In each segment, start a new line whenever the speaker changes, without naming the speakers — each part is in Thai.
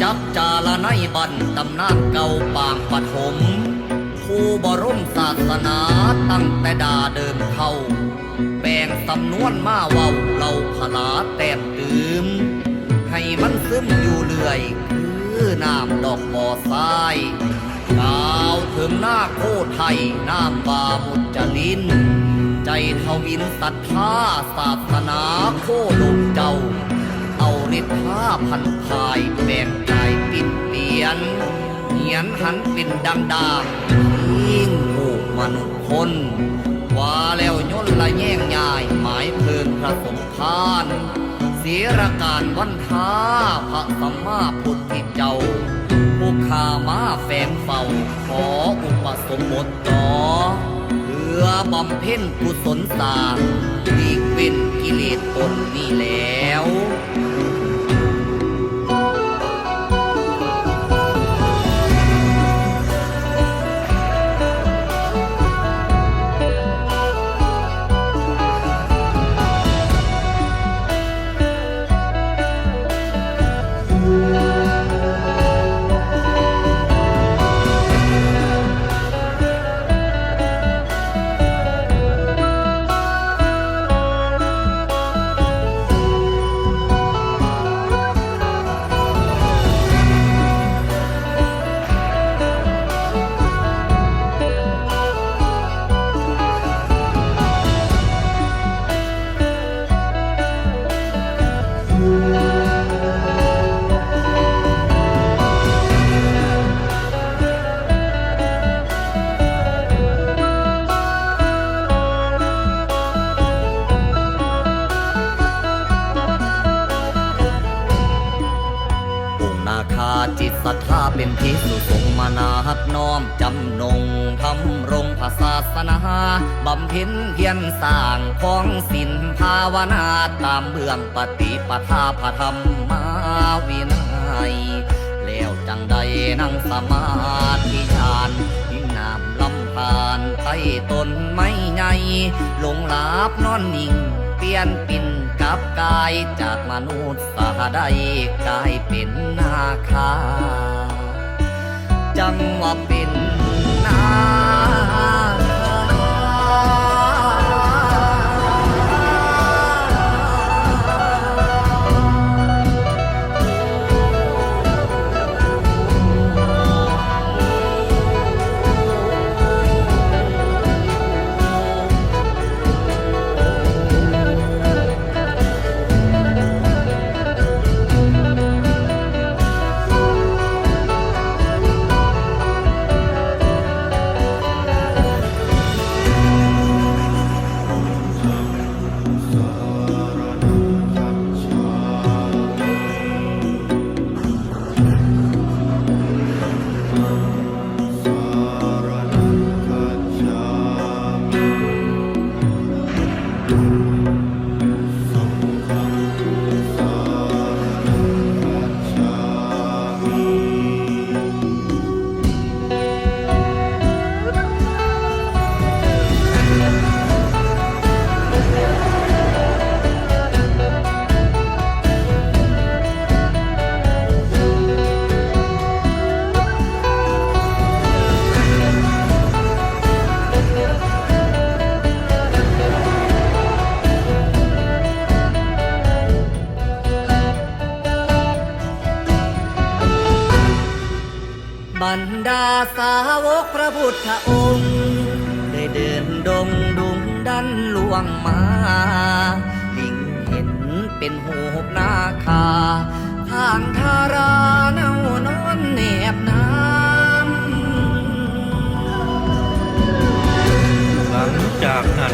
จับจาละในบันตำนานเก่าปางปฐมผู้บรมศาสนาตั้งแต่ดาเดิมเข้าแบ่งสำนวนมาเว้าเราพลาแต้มตืมให้มันซึมอยู่เรื่อยคือน้ำดอกบ่อทรายกล่าวถึงหน้าโคไทยน้ำบามุจลินใจทวินศรัทธาศาสนาโคดมเจ้าเอาฤทธาพันภายแบ่งใจปิดเปลี่ยนเหียนหันเป็นดังดางยิ่งหูมันคนว่าแล้วย่นละแย่งยายหมายเพิงพระสงฆ์ทานเสียรการวันท้าพระสัมมาพุทธเจ้าผู้ขามาแฝงเฝ้าขออุปสมบทต่อเพื่อบำเพ็ญกุศลสร้างหลีกเว้นกิเลสตนนี้แล้ว จิตศรัทธาเป็นที่สุทรงมานาฮักน้อมจำนงทำรงพระศาสนาบำเพ็ญเพียรสร้างของศีลภาวนาตามเบื้องปฏิปทาพระธรรมวินัยแล้วจังใดนั่งสมาธิฌานยิ่งน้ำลำพานใต้ต้นไม้ใหญ่ลงหลับนอนนิ่งเปลี่ยนปิ่นกับกายจากมนุษย์สาใดกลายเป็นนาคาจังว่าเป็นนาบรรดาสาวกพระพุทธองค์ได้เดินดงดุงดันล่วงมาลิงเห็นเป็นหูบนาคาทางทาราเน่านอนแนบน้
ำหลังจากนั้น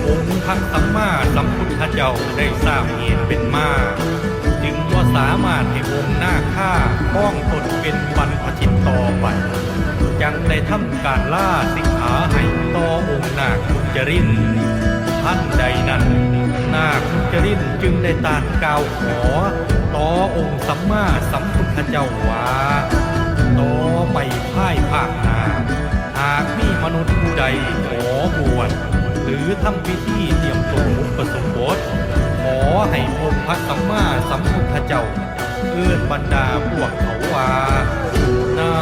องค์พระสัมมาสัมพุทธเจ้าได้ทราบเหตุเป็นมาจึงว่าสามารถให้องค์นาคาป้องตนเป็นบรรพชิตต่อไปยังได้ทำการล่าสิกขาให้ต่อองค์นาคมุจรินท่านใดนั้นนาคมุจรินจึงได้ตานกล่าวขอต่อองค์สัมมาสัมพุทธเจ้าว่าต่อไปพ่ายภาคหน้าหากมีมนุษย์ผู้ใดขอบวชหรือทำพิธีเตรียมตัวอุปสมบทขอให้องค์พระสัมมาสัมพุทธเจ้า เอื้อนบรรดาพวกเขาว่านา